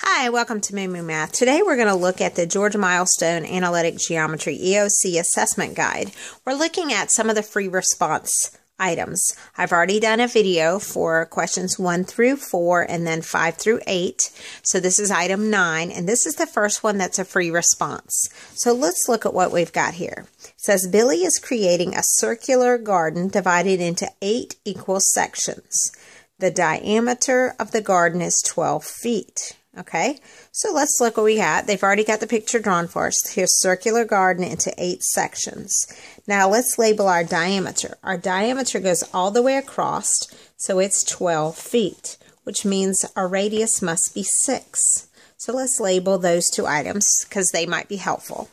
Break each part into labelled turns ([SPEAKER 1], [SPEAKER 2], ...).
[SPEAKER 1] Hi, welcome to MooMooMath. Today we're going to look at the Georgia Milestone Analytic Geometry EOC Assessment Guide. We're looking at some of the free response items. I've already done a video for questions 1 through 4 and then 5 through 8. So this is item 9, and this is the first one that's a free response. So let's look at what we've got here. It says Billy is creating a circular garden divided into 8 equal sections. The diameter of the garden is 12 feet. Okay, so let's look what we got. They've already got the picture drawn for us. Here's circular garden into 8 sections. Now let's label our diameter. Our diameter goes all the way across, so it's 12 feet, which means our radius must be 6. So let's label those two items because they might be helpful.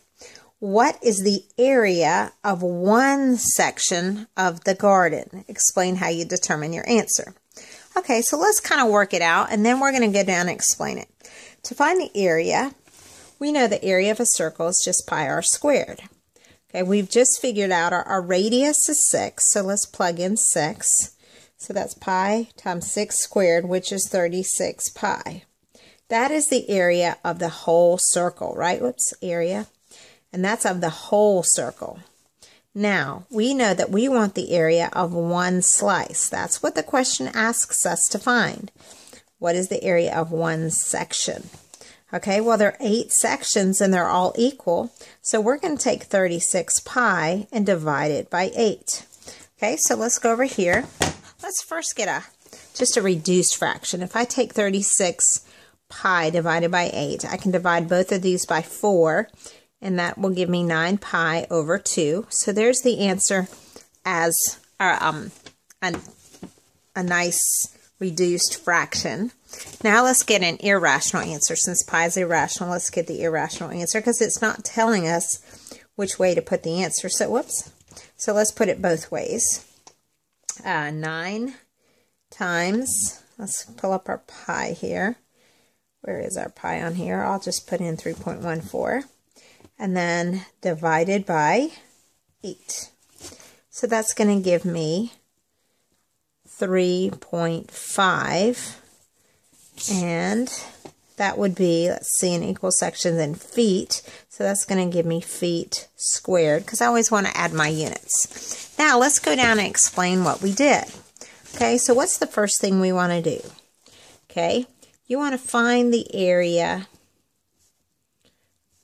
[SPEAKER 1] What is the area of one section of the garden? Explain how you determine your answer. Okay, so let's kind of work it out, and then we're going to go down and explain it. To find the area, we know the area of a circle is just pi r squared. Okay, we've just figured out our radius is 6, so let's plug in 6. So that's pi times 6 squared, which is 36 pi. That is the area of the whole circle, right? Whoops, area. And that's of the whole circle. Now, we know that we want the area of one slice. That's what the question asks us to find. What is the area of one section? Okay, well, there are 8 sections and they're all equal. So we're going to take 36 pi and divide it by 8. Okay, so let's go over here. Let's first get just a reduced fraction. If I take 36 pi divided by 8, I can divide both of these by 4. And that will give me 9 pi over 2. So there's the answer as a nice reduced fraction. Now let's get an irrational answer. Since pi is irrational, let's get the irrational answer because it's not telling us which way to put the answer. So, whoops. So let's put it both ways. 9 times, let's pull up our pi here. Where is our pi on here? I'll just put in 3.14. And then divided by 8. So that's going to give me 3.5. And that would be, let's see, in equal sections in feet. So that's going to give me feet squared because I always want to add my units. Now let's go down and explain what we did. Okay, so what's the first thing we want to do? Okay, you want to find the area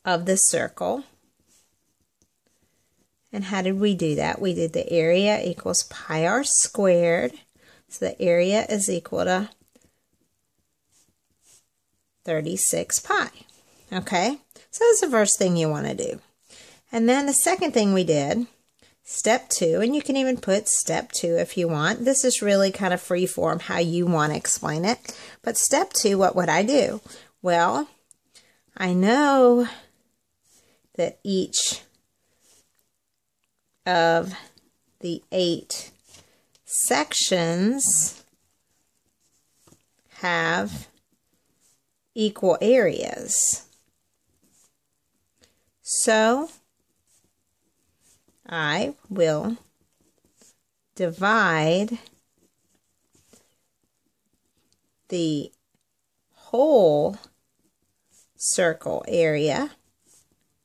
[SPEAKER 1] of the circle. And how did we do that? We did the area equals pi r squared. So the area is equal to 36 pi. Okay? So that's the first thing you want to do. And then the second thing we did, step 2, and you can even put step 2 if you want. This is really kind of free form how you want to explain it. But step 2, what would I do? Well, I know that each of the 8 sections have equal areas. So I will divide the whole circle area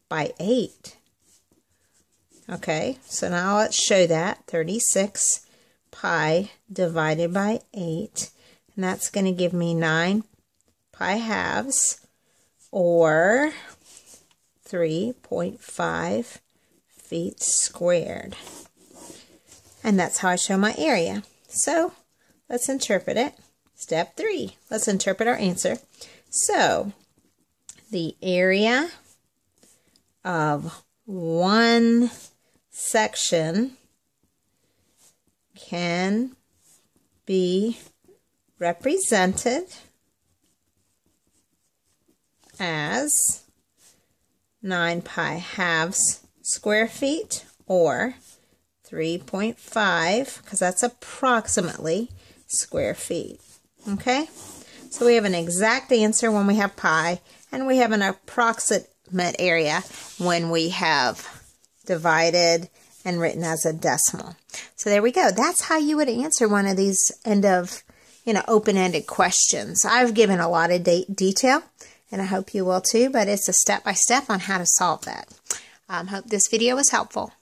[SPEAKER 1] by 8. Okay, so now let's show that. 36 pi divided by 8. And that's going to give me 9 pi halves, or 3.5 feet squared. And that's how I show my area. So let's interpret it. Step 3. Let's interpret our answer. So the area of one section can be represented as 9 pi halves square feet, or 3.5, because that's approximately square feet. Okay? So we have an exact answer when we have pi, and we have an approximate area when we have divided and written as a decimal. So there we go. That's how you would answer one of these open-ended questions. I've given a lot of detail, and I hope you will too, but it's a step-by-step on how to solve that. Hope this video was helpful.